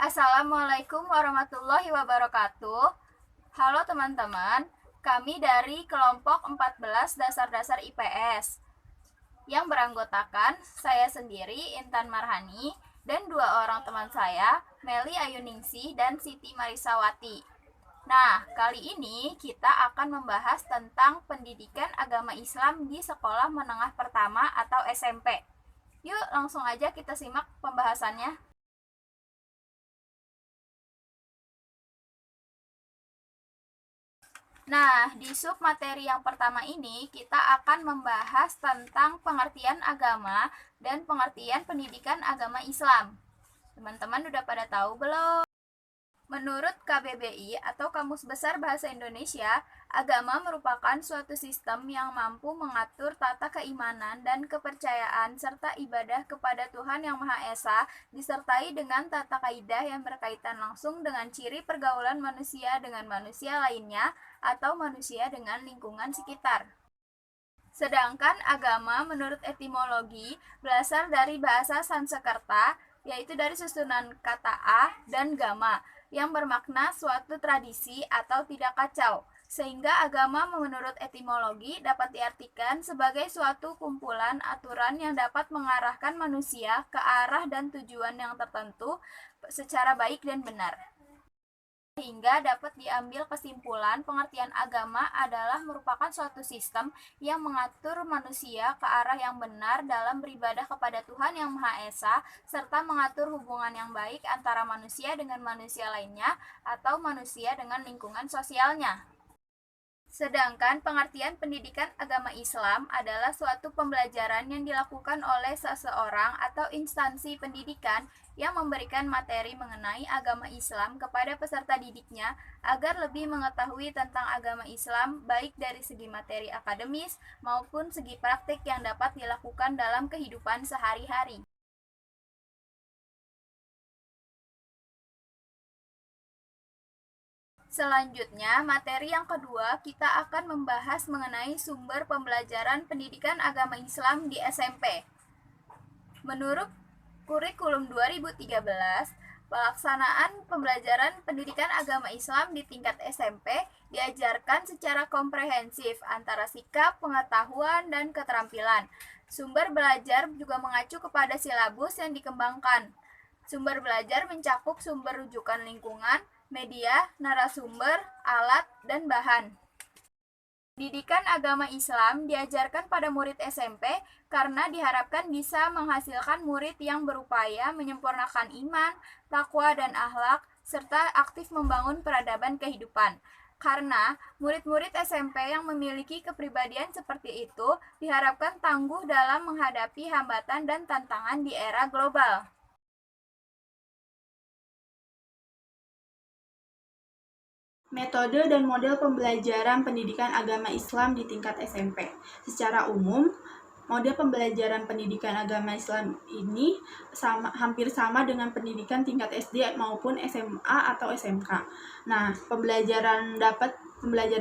Assalamualaikum warahmatullahi wabarakatuh. Halo teman-teman, kami dari kelompok 14 dasar-dasar IPS yang beranggotakan saya sendiri, Intan Marhani, dan dua orang teman saya, Meli Ayuningsi dan Siti Marisawati. Nah, kali ini kita akan membahas tentang pendidikan agama Islam di sekolah menengah pertama atau SMP. Yuk, langsung aja kita simak pembahasannya. Nah, di sub materi yang pertama ini kita akan membahas tentang pengertian agama dan pengertian pendidikan agama Islam. Teman-teman udah pada tahu belum? Menurut KBBI atau Kamus Besar Bahasa Indonesia, agama merupakan suatu sistem yang mampu mengatur tata keimanan dan kepercayaan serta ibadah kepada Tuhan Yang Maha Esa, disertai dengan tata kaidah yang berkaitan langsung dengan ciri pergaulan manusia dengan manusia lainnya atau manusia dengan lingkungan sekitar. Sedangkan agama menurut etimologi berasal dari bahasa Sanskerta, yaitu dari susunan kata a dan gama, yang bermakna suatu tradisi atau tidak kacau, sehingga agama menurut etimologi dapat diartikan sebagai suatu kumpulan aturan yang dapat mengarahkan manusia ke arah dan tujuan yang tertentu secara baik dan benar. Sehingga dapat diambil kesimpulan pengertian agama adalah merupakan suatu sistem yang mengatur manusia ke arah yang benar dalam beribadah kepada Tuhan Yang Maha Esa, serta mengatur hubungan yang baik antara manusia dengan manusia lainnya atau manusia dengan lingkungan sosialnya. Sedangkan pengertian pendidikan agama Islam adalah suatu pembelajaran yang dilakukan oleh seseorang atau instansi pendidikan yang memberikan materi mengenai agama Islam kepada peserta didiknya agar lebih mengetahui tentang agama Islam baik dari segi materi akademis maupun segi praktik yang dapat dilakukan dalam kehidupan sehari-hari. Selanjutnya, materi yang kedua kita akan membahas mengenai sumber pembelajaran pendidikan agama Islam di SMP. Menurut kurikulum 2013, pelaksanaan pembelajaran pendidikan agama Islam di tingkat SMP diajarkan secara komprehensif antara sikap, pengetahuan, dan keterampilan. Sumber belajar juga mengacu kepada silabus yang dikembangkan. Sumber belajar mencakup sumber rujukan lingkungan, media, narasumber, alat, dan bahan. Pendidikan agama Islam diajarkan pada murid SMP karena diharapkan bisa menghasilkan murid yang berupaya menyempurnakan iman, takwa, dan akhlak, serta aktif membangun peradaban kehidupan. Karena murid-murid SMP yang memiliki kepribadian seperti itu diharapkan tangguh dalam menghadapi hambatan dan tantangan di era global. Metode dan model pembelajaran pendidikan agama Islam di tingkat SMP. Secara umum, model pembelajaran pendidikan agama Islam ini hampir sama dengan pendidikan tingkat SD maupun SMA atau SMK. Nah, pembelajaran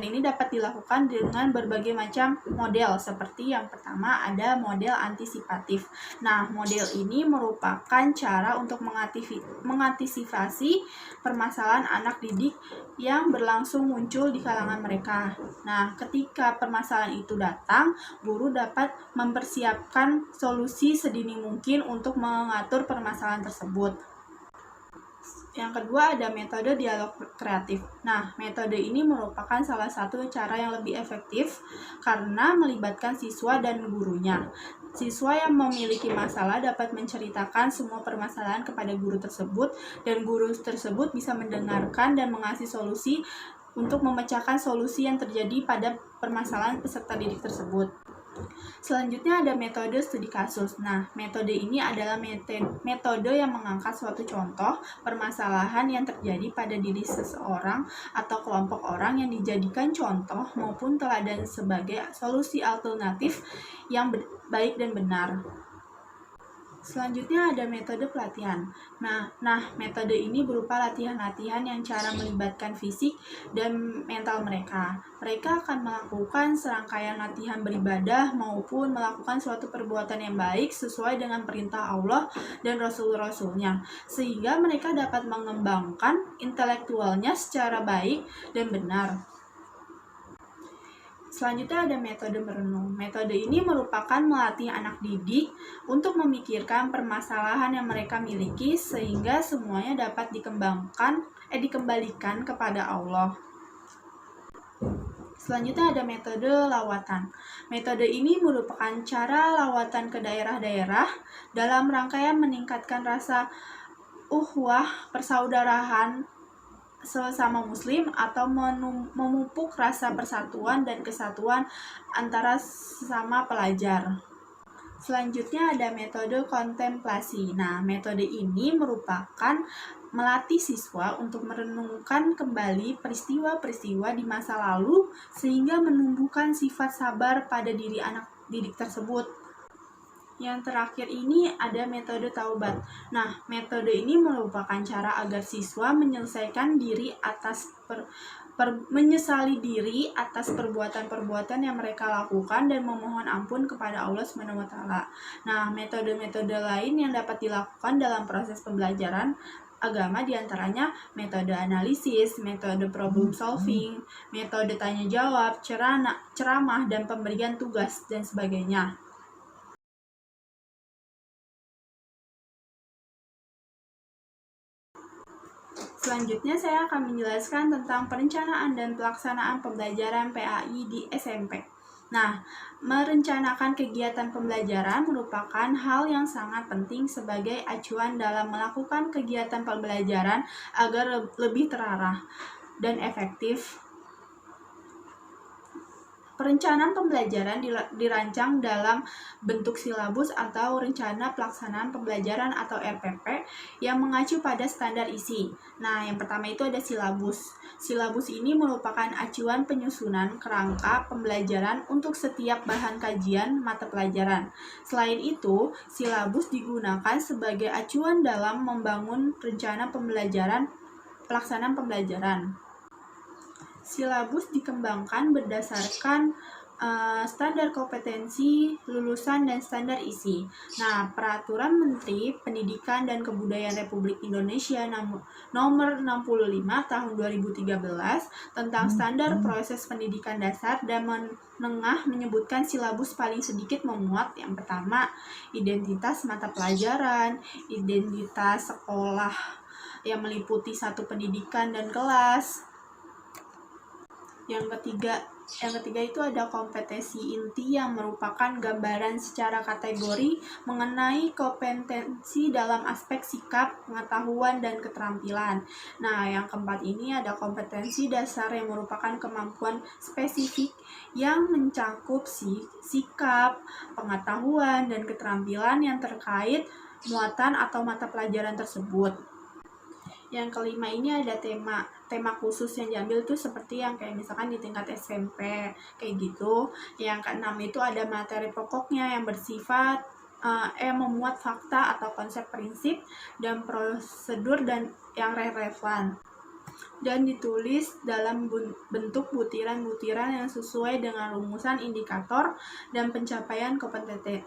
ini dapat dilakukan dengan berbagai macam model, seperti yang pertama ada model antisipatif. Nah, model ini merupakan cara untuk mengantisipasi permasalahan anak didik yang berlangsung muncul di kalangan mereka. Nah, ketika permasalahan itu datang, guru dapat mempersiapkan solusi sedini mungkin untuk mengatur permasalahan tersebut. Yang kedua ada metode dialog kreatif. Nah, metode ini merupakan salah satu cara yang lebih efektif karena melibatkan siswa dan gurunya. Siswa yang memiliki masalah dapat menceritakan semua permasalahan kepada guru tersebut, dan guru tersebut bisa mendengarkan dan mengasih solusi untuk memecahkan solusi yang terjadi pada permasalahan peserta didik tersebut. Selanjutnya ada metode studi kasus. Nah, metode ini adalah metode yang mengangkat suatu contoh permasalahan yang terjadi pada diri seseorang atau kelompok orang yang dijadikan contoh maupun teladan sebagai solusi alternatif yang baik dan benar. Selanjutnya ada metode pelatihan. Nah, metode ini berupa latihan-latihan yang cara melibatkan fisik dan mental mereka. Mereka akan melakukan serangkaian latihan beribadah maupun melakukan suatu perbuatan yang baik sesuai dengan perintah Allah dan Rasul-Rasulnya, sehingga mereka dapat mengembangkan intelektualnya secara baik dan benar. Selanjutnya ada metode merenung. Metode ini merupakan melatih anak didik untuk memikirkan permasalahan yang mereka miliki sehingga semuanya dapat dikembalikan kepada Allah. Selanjutnya ada metode lawatan. Metode ini merupakan cara lawatan ke daerah-daerah dalam rangkaian meningkatkan rasa uhwah persaudaraan sesama muslim atau memupuk rasa persatuan dan kesatuan antara sesama pelajar. Selanjutnya ada metode kontemplasi. Nah, metode ini merupakan melatih siswa untuk merenungkan kembali peristiwa-peristiwa di masa lalu sehingga menumbuhkan sifat sabar pada diri anak didik tersebut. Yang terakhir ini ada metode taubat. Nah, metode ini merupakan cara agar siswa menyelesaikan diri atas menyesali diri atas perbuatan-perbuatan yang mereka lakukan dan memohon ampun kepada Allah SWT. Nah, metode-metode lain yang dapat dilakukan dalam proses pembelajaran agama diantaranya metode analisis, metode problem solving, metode tanya jawab, ceramah, dan pemberian tugas, dan sebagainya. Selanjutnya saya akan menjelaskan tentang perencanaan dan pelaksanaan pembelajaran PAI di SMP. Nah, merencanakan kegiatan pembelajaran merupakan hal yang sangat penting sebagai acuan dalam melakukan kegiatan pembelajaran agar lebih terarah dan efektif. Perencanaan pembelajaran dirancang dalam bentuk silabus atau rencana pelaksanaan pembelajaran atau RPP yang mengacu pada standar isi. Nah, yang pertama itu ada silabus. Silabus ini merupakan acuan penyusunan kerangka pembelajaran untuk setiap bahan kajian mata pelajaran. Selain itu, silabus digunakan sebagai acuan dalam membangun rencana pelaksanaan pembelajaran. Silabus dikembangkan berdasarkan standar kompetensi lulusan dan standar isi. Nah, Peraturan Menteri Pendidikan dan Kebudayaan Republik Indonesia nomor 65 tahun 2013 tentang standar proses pendidikan dasar dan menengah menyebutkan silabus paling sedikit memuat yang pertama, identitas mata pelajaran, identitas sekolah yang meliputi satu pendidikan dan kelas. Yang ketiga itu ada kompetensi inti yang merupakan gambaran secara kategori mengenai kompetensi dalam aspek sikap, pengetahuan, dan keterampilan. Nah, yang keempat ini ada kompetensi dasar yang merupakan kemampuan spesifik yang mencakup sikap, pengetahuan, dan keterampilan yang terkait muatan atau mata pelajaran tersebut. Yang kelima ini ada tema khusus yang diambil tuh seperti yang kayak misalkan di tingkat SMP kayak gitu. Yang keenam itu ada materi pokoknya yang bersifat memuat fakta atau konsep prinsip dan prosedur dan yang relevan dan ditulis dalam bentuk butiran-butiran yang sesuai dengan rumusan indikator dan pencapaian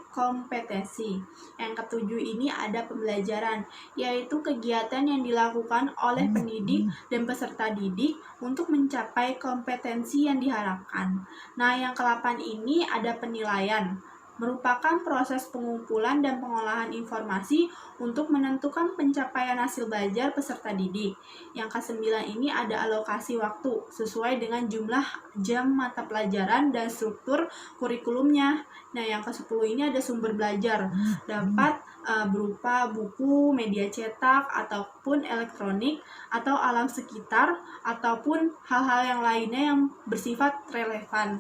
kompetensi. Yang ketujuh ini ada pembelajaran, yaitu kegiatan yang dilakukan oleh pendidik dan peserta didik untuk mencapai kompetensi yang diharapkan. Nah, yang ke-8 ini ada penilaian, merupakan proses pengumpulan dan pengolahan informasi untuk menentukan pencapaian hasil belajar peserta didik. Yang ke-9 ini ada alokasi waktu sesuai dengan jumlah jam mata pelajaran dan struktur kurikulumnya. Nah, yang ke-10 ini ada sumber belajar, dapat berupa buku, media cetak, ataupun elektronik, atau alam sekitar, ataupun hal-hal yang lainnya yang bersifat relevan.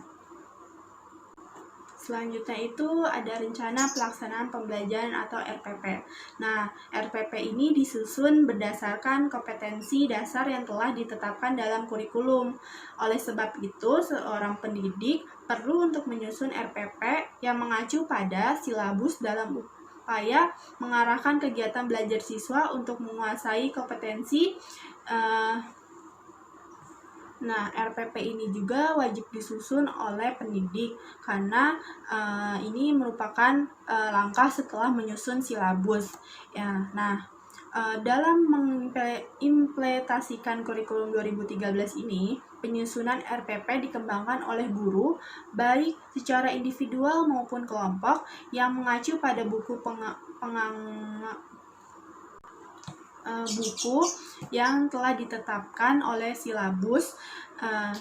Selanjutnya itu ada rencana pelaksanaan pembelajaran atau RPP. Nah, RPP ini disusun berdasarkan kompetensi dasar yang telah ditetapkan dalam kurikulum. Oleh sebab itu, seorang pendidik perlu untuk menyusun RPP yang mengacu pada silabus dalam berupaya mengarahkan kegiatan belajar siswa untuk menguasai kompetensi. Nah, RPP ini juga wajib disusun oleh pendidik karena ini merupakan langkah setelah menyusun silabus. Ya, nah, dalam mengimplementasikan kurikulum 2013 ini, penyusunan RPP dikembangkan oleh guru, baik secara individual maupun kelompok, yang mengacu pada buku buku yang telah ditetapkan oleh silabus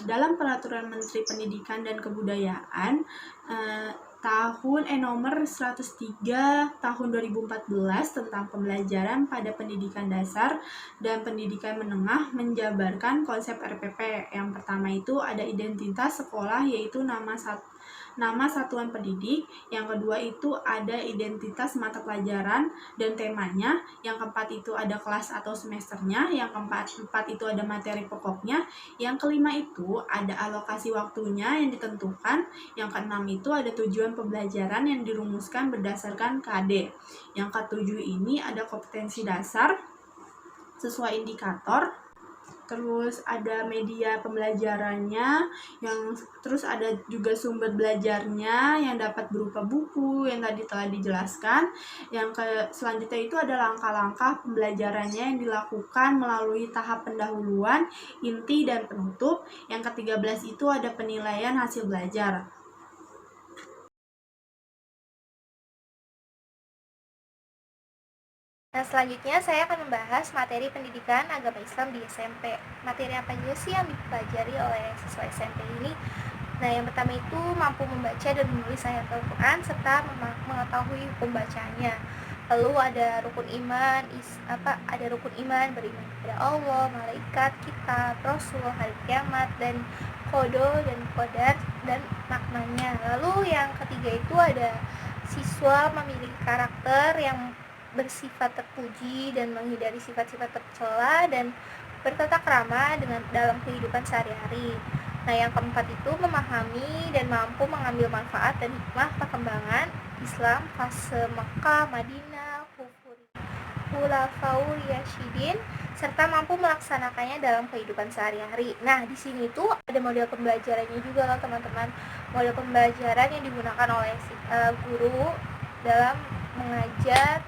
dalam Peraturan Menteri Pendidikan dan Kebudayaan nomor 103 tahun 2014 tentang pembelajaran pada pendidikan dasar dan pendidikan menengah menjabarkan konsep RPP. Yang pertama itu ada identitas sekolah, yaitu nama satuan pendidik. Yang kedua itu ada identitas mata pelajaran dan temanya. Yang keempat itu ada kelas atau semesternya. Yang keempat itu ada materi pokoknya. Yang kelima itu ada alokasi waktunya yang ditentukan. Yang keenam itu ada tujuan pembelajaran yang dirumuskan berdasarkan KD. Yang ketujuh ini ada kompetensi dasar sesuai indikator. Terus ada media pembelajarannya, terus ada juga sumber belajarnya yang dapat berupa buku yang tadi telah dijelaskan. Selanjutnya itu ada langkah-langkah pembelajarannya yang dilakukan melalui tahap pendahuluan, inti, dan penutup. Yang ke-13 itu ada penilaian hasil belajar. Nah, selanjutnya saya akan membahas materi pendidikan agama Islam di SMP. Materi apa aja sih yang dipelajari oleh siswa SMP ini? Nah, yang pertama itu mampu membaca dan menulis ayat Al-Quran serta mengetahui hukum bacanya. Lalu ada rukun iman, beriman kepada Allah, malaikat, kitab, rasul, hari kiamat, dan kodo dan qadar dan maknanya. Lalu yang ketiga itu ada siswa memiliki karakter yang bersifat terpuji dan menghindari sifat-sifat tercela dan bertata krama dalam kehidupan sehari-hari. Nah, yang keempat itu memahami dan mampu mengambil manfaat dan hikmah perkembangan Islam fase Mekah, Madinah, Khulafaul Rasyidin serta mampu melaksanakannya dalam kehidupan sehari-hari. Nah, di sini tuh ada model pembelajarannya juga loh teman-teman. Model pembelajaran yang digunakan oleh guru dalam mengajar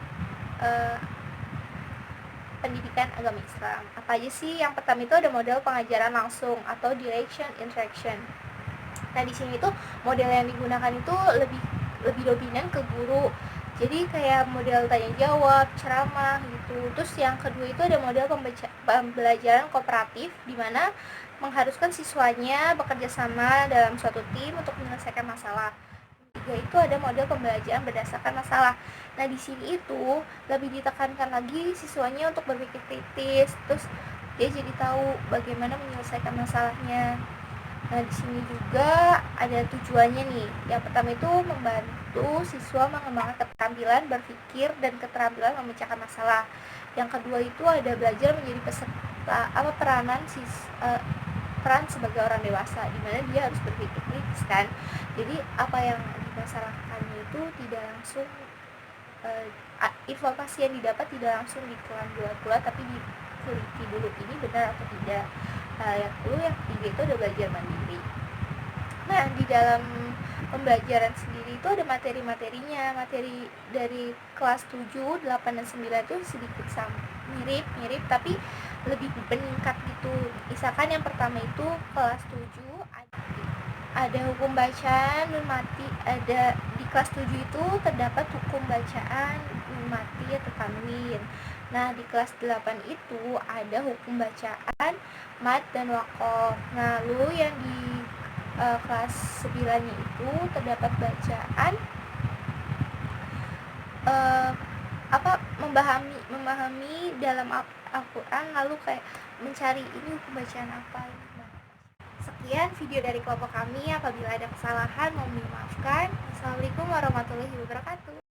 pendidikan agama Islam. Apa aja sih? Yang pertama itu ada model pengajaran langsung atau direction interaction. Nah, di sini tuh model yang digunakan itu lebih dominan ke guru. Jadi kayak model tanya jawab, ceramah gitu. Terus yang kedua itu ada model pembelajaran kooperatif di mana mengharuskan siswanya bekerja sama dalam suatu tim untuk menyelesaikan masalah. Yaitu ada model pembelajaran berdasarkan masalah. Nah, di sini itu lebih ditekankan lagi siswanya untuk berpikir kritis, terus dia jadi tahu bagaimana menyelesaikan masalahnya. Nah, di sini juga ada tujuannya nih. Yang pertama itu membantu siswa mengembangkan keterampilan berpikir dan keterampilan memecahkan masalah. Yang kedua itu ada belajar menjadi peran sebagai orang dewasa, di mana dia harus berpikir kritis kan. Jadi apa yang dimasalahkannya itu tidak langsung informasi yang didapat tidak langsung ditelan bulat-bulat, tapi diteliti dulu ini benar atau tidak. Yang kedua, yang ketiga itu ada belajar mandiri. Nah, di dalam pembelajaran sendiri itu ada materi-materinya. Materi dari kelas 7, 8, dan 9 itu sedikit mirip tapi lebih meningkat gitu. Misalkan yang pertama itu kelas 7 ada hukum bacaan nun mati. Ada di kelas 7 itu terdapat hukum bacaan nun mati atau tanwin. Nah, di kelas 8 itu ada hukum bacaan mad dan waqaf. Nah, lalu yang di kelas 9 itu terdapat bacaan memahami dalam Al-Quran, lalu kayak mencari ini hukum bacaan apa. Sekian video dari kelompok kami. Apabila ada kesalahan mohon dimaafkan. Assalamualaikum warahmatullahi wabarakatuh.